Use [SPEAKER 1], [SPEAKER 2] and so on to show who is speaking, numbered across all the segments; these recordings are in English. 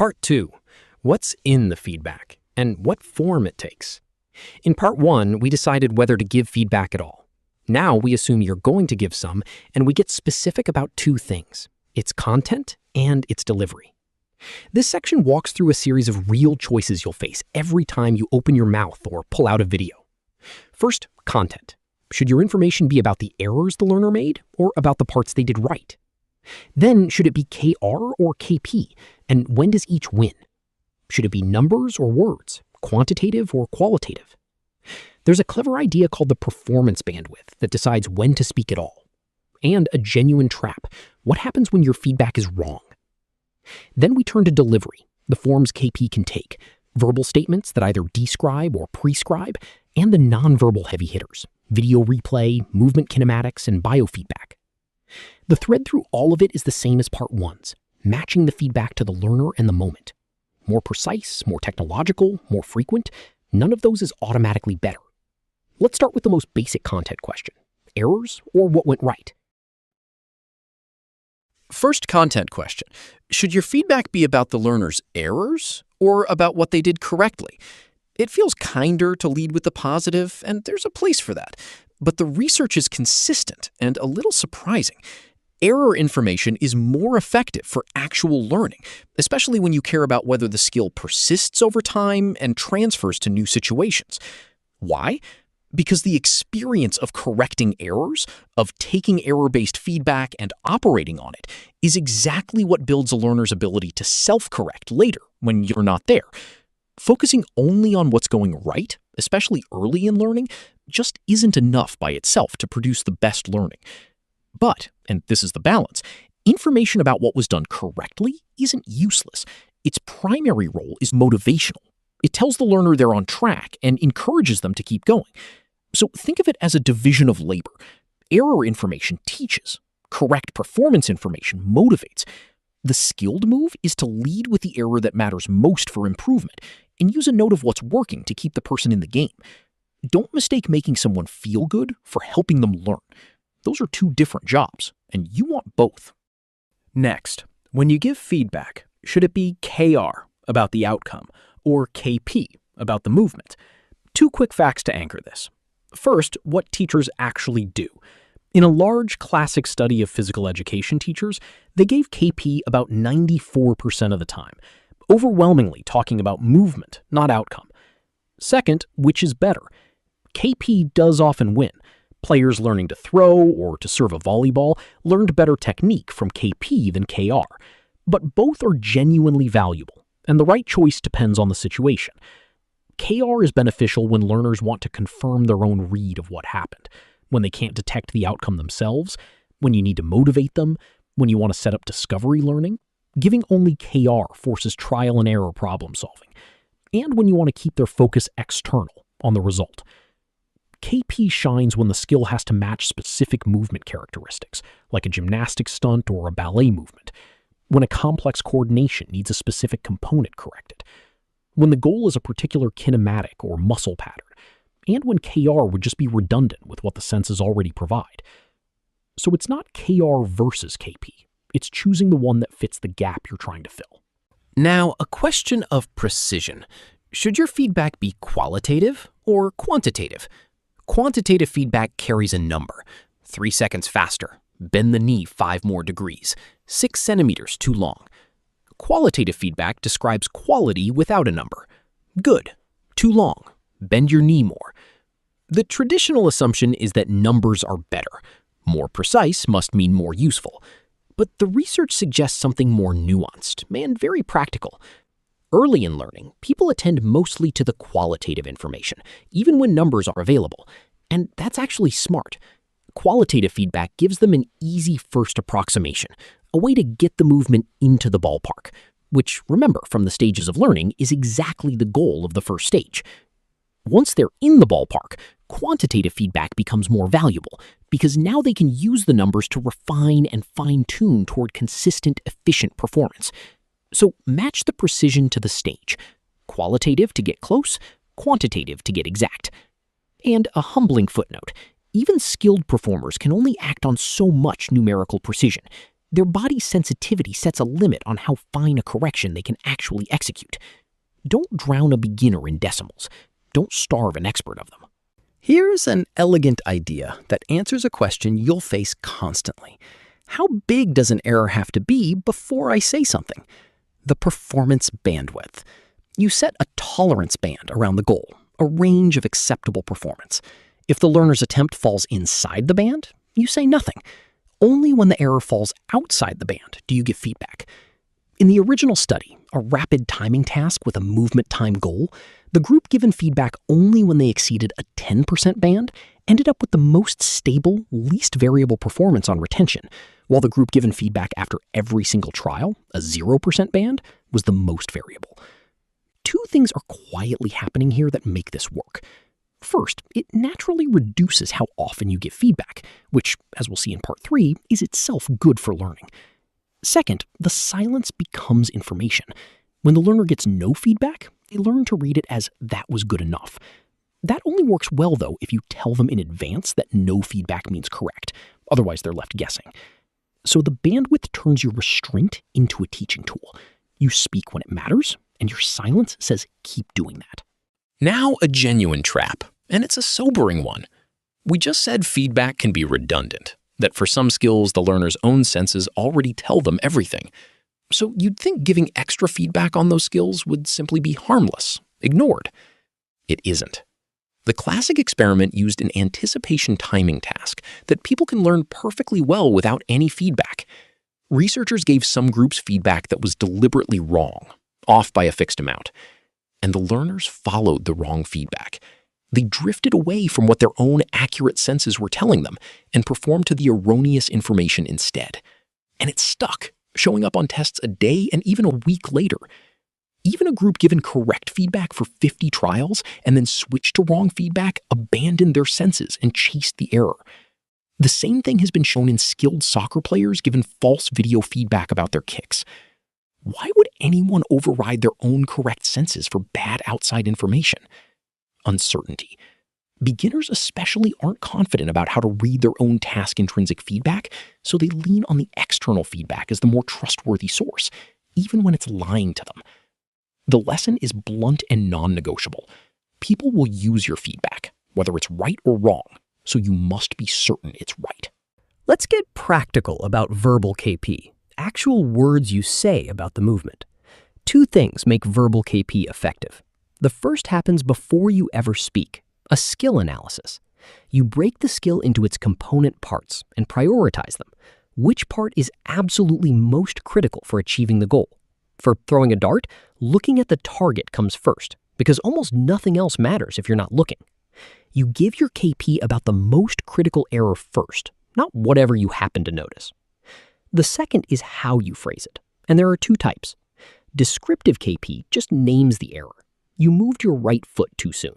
[SPEAKER 1] Part 2. What's in the feedback and what form it takes? In Part 1, we decided whether to give feedback at all. Now we assume you're going to give some, and we get specific about two things: its content and its delivery. This section walks through a series of real choices you'll face every time you open your mouth or pull out a video. First, content. Should your information be about the errors the learner made or about the parts they did right? Then, should it be KR or KP, and when does each win? Should it be numbers or words, quantitative or qualitative? There's a clever idea called the performance bandwidth that decides when to speak at all. And a genuine trap: what happens when your feedback is wrong? Then we turn to delivery, the forms KP can take: verbal statements that either describe or prescribe, and the nonverbal heavy hitters: video replay, movement kinematics, and biofeedback. The thread through all of it is the same as Part 1's, matching the feedback to the learner and the moment. More precise, more technological, more frequent, none of those is automatically better. Let's start with the most basic content question: errors or what went right?
[SPEAKER 2] First content question: should your feedback be about the learner's errors or about what they did correctly? It feels kinder to lead with the positive, and there's a place for that. But the research is consistent and a little surprising. Error information is more effective for actual learning, especially when you care about whether the skill persists over time and transfers to new situations. Why? Because the experience of correcting errors, of taking error-based feedback and operating on it, is exactly what builds a learner's ability to self-correct later when you're not there. Focusing only on what's going right, especially early in learning, just isn't enough by itself to produce the best learning. But, and this is the balance, information about what was done correctly isn't useless. Its primary role is motivational. It tells the learner they're on track and encourages them to keep going. So think of it as a division of labor. Error information teaches. Correct performance information motivates. The skilled move is to lead with the error that matters most for improvement and use a note of what's working to keep the person in the game. Don't mistake making someone feel good for helping them learn. Those are two different jobs, and you want both.
[SPEAKER 3] Next, when you give feedback, should it be KR, about the outcome, or KP, about the movement? Two quick facts to anchor this. First, what teachers actually do. In a large classic study of physical education teachers, they gave KP about 94% of the time, overwhelmingly talking about movement, not outcome. Second, which is better? KP does often win. Players learning to throw or to serve a volleyball learned better technique from KP than KR. But both are genuinely valuable, and the right choice depends on the situation. KR is beneficial when learners want to confirm their own read of what happened, when they can't detect the outcome themselves, when you need to motivate them, when you want to set up discovery learning. Giving only KR forces trial and error problem solving, and when you want to keep their focus external on the result. KP shines when the skill has to match specific movement characteristics, like a gymnastics stunt or a ballet movement, when a complex coordination needs a specific component corrected, when the goal is a particular kinematic or muscle pattern, and when KR would just be redundant with what the senses already provide. So it's not KR versus KP. It's choosing the one that fits the gap you're trying to fill.
[SPEAKER 2] Now, a question of precision. Should your feedback be qualitative or quantitative? Quantitative feedback carries a number: 3 seconds faster, bend the knee 5 more degrees, 6 centimeters too long. Qualitative feedback describes quality without a number: good, too long, bend your knee more. The traditional assumption is that numbers are better. More precise must mean more useful. But the research suggests something more nuanced and very practical. Early in learning, people attend mostly to the qualitative information, even when numbers are available. And that's actually smart. Qualitative feedback gives them an easy first approximation, a way to get the movement into the ballpark, which, remember, from the stages of learning, is exactly the goal of the first stage. Once they're in the ballpark, quantitative feedback becomes more valuable, because now they can use the numbers to refine and fine-tune toward consistent, efficient performance. So match the precision to the stage. Qualitative to get close, quantitative to get exact. And a humbling footnote: even skilled performers can only act on so much numerical precision.
[SPEAKER 4] Their body's sensitivity sets a limit on how fine a correction they can actually execute. Don't drown a beginner in decimals. Don't starve an expert of them.
[SPEAKER 3] Here's an elegant idea that answers a question you'll face constantly. How big does an error have to be before I say something? The performance bandwidth. You set a tolerance band around the goal, a range of acceptable performance. If the learner's attempt falls inside the band, you say nothing. Only when the error falls outside the band do you give feedback. In the original study, a rapid timing task with a movement time goal, the group given feedback only when they exceeded a 10% band ended up with the most stable, least variable performance on retention, while the group given feedback after every single trial, a 0% band, was the most variable. Two things are quietly happening here that make this work. First, it naturally reduces how often you give feedback, which, as we'll see in part 3, is itself good for learning. Second, the silence becomes information. When the learner gets no feedback, they learn to read it as that was good enough. That only works well, though, if you tell them in advance that no feedback means correct. Otherwise, they're left guessing. So the bandwidth turns your restraint into a teaching tool. You speak when it matters, and your silence says keep doing that.
[SPEAKER 2] Now a genuine trap, and it's a sobering one. We just said feedback can be redundant, that for some skills the learner's own senses already tell them everything. So you'd think giving extra feedback on those skills would simply be harmless, ignored. It isn't. The classic experiment used an anticipation timing task that people can learn perfectly well without any feedback. Researchers gave some groups feedback that was deliberately wrong, off by a fixed amount, and the learners followed the wrong feedback. They drifted away from what their own accurate senses were telling them and performed to the erroneous information instead. And it stuck, showing up on tests a day and even a week later. Even a group given correct feedback for 50 trials and then switched to wrong feedback abandoned their senses and chased the error. The same thing has been shown in skilled soccer players given false video feedback about their kicks. Why would anyone override their own correct senses for bad outside information? Uncertainty. Beginners especially aren't confident about how to read their own task intrinsic feedback, so they lean on the external feedback as the more trustworthy source, even when it's lying to them. The lesson is blunt and non-negotiable. People will use your feedback, whether it's right or wrong, so you must be certain it's right.
[SPEAKER 4] Let's get practical about verbal KP, actual words you say about the movement. Two things make verbal KP effective. The first happens before you ever speak, a skill analysis. You break the skill into its component parts and prioritize them. Which part is absolutely most critical for achieving the goal? For throwing a dart, looking at the target comes first, because almost nothing else matters if you're not looking. You give your KP about the most critical error first, not whatever you happen to notice. The second is how you phrase it, and there are two types. Descriptive KP just names the error. You moved your right foot too soon.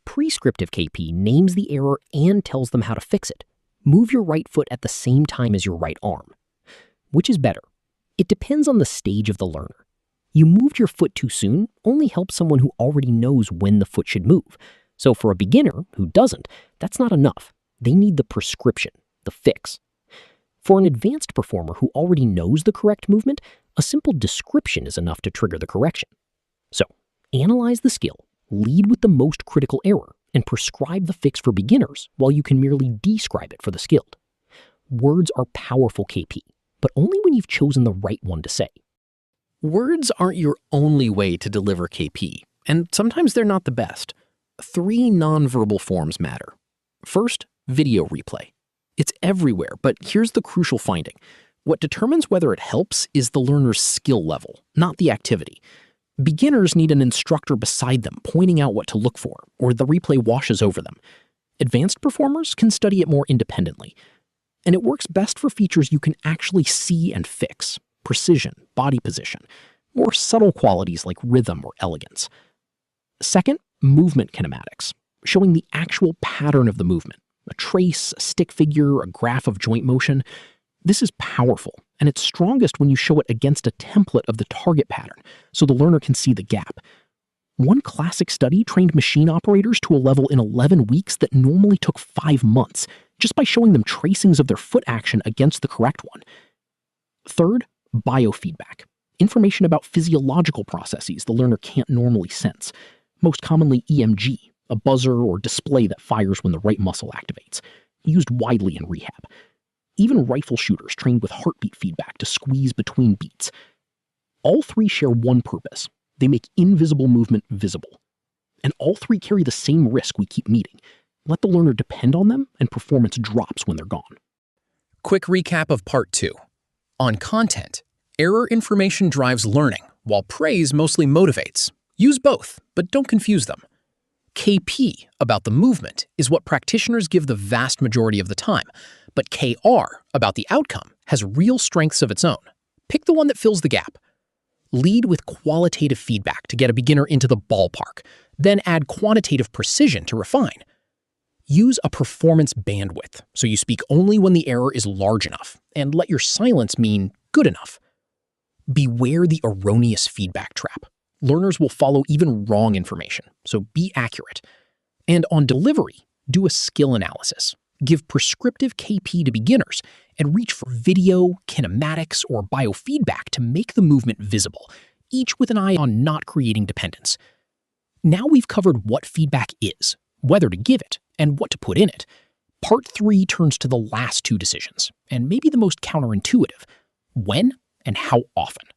[SPEAKER 4] Prescriptive KP names the error and tells them how to fix it. Move your right foot at the same time as your right arm. Which is better? It depends on the stage of the learner. You moved your foot too soon only helps someone who already knows when the foot should move. So for a beginner who doesn't, that's not enough. They need the prescription, the fix. For an advanced performer who already knows the correct movement, a simple description is enough to trigger the correction. So, analyze the skill, lead with the most critical error, and prescribe the fix for beginners while you can merely describe it for the skilled. Words are powerful KP, but only when you've chosen the right one to say.
[SPEAKER 2] Words aren't your only way to deliver KP, and sometimes they're not the best. 3 nonverbal forms matter. First, video replay. It's everywhere, but here's the crucial finding. What determines whether it helps is the learner's skill level, not the activity. Beginners need an instructor beside them pointing out what to look for, or the replay washes over them. Advanced performers can study it more independently. And it works best for features you can actually see and fix, precision, body position, or subtle qualities like rhythm or elegance. Second, movement kinematics, showing the actual pattern of the movement, a trace, a stick figure, a graph of joint motion. This is powerful, and it's strongest when you show it against a template of the target pattern, so the learner can see the gap. One classic study trained machine operators to a level in 11 weeks that normally took 5 months, just by showing them tracings of their foot action against the correct one.
[SPEAKER 3] Third, biofeedback. Information about physiological processes the learner can't normally sense. Most commonly EMG, a buzzer or display that fires when the right muscle activates, used widely in rehab. Even rifle shooters trained with heartbeat feedback to squeeze between beats. All three share one purpose. They make invisible movement visible. And all three carry the same risk we keep meeting. Let the learner depend on them, and performance drops when they're gone.
[SPEAKER 2] Quick recap of Part 2. On content, error information drives learning, while praise mostly motivates. Use both, but don't confuse them. KP, about the movement, is what practitioners give the vast majority of the time, but KR, about the outcome, has real strengths of its own. Pick the one that fills the gap. Lead with qualitative feedback to get a beginner into the ballpark, then add quantitative precision to refine. Use a performance bandwidth, so you speak only when the error is large enough, and let your silence mean good enough. Beware the erroneous feedback trap. Learners will follow even wrong information, so be accurate. And on delivery, do a skill analysis. Give prescriptive KP to beginners, and reach for video, kinematics, or biofeedback to make the movement visible, each with an eye on not creating dependence. Now we've covered what feedback is, whether to give it, and what to put in it. Part 3 turns to the last two decisions, and maybe the most counterintuitive: when and how often.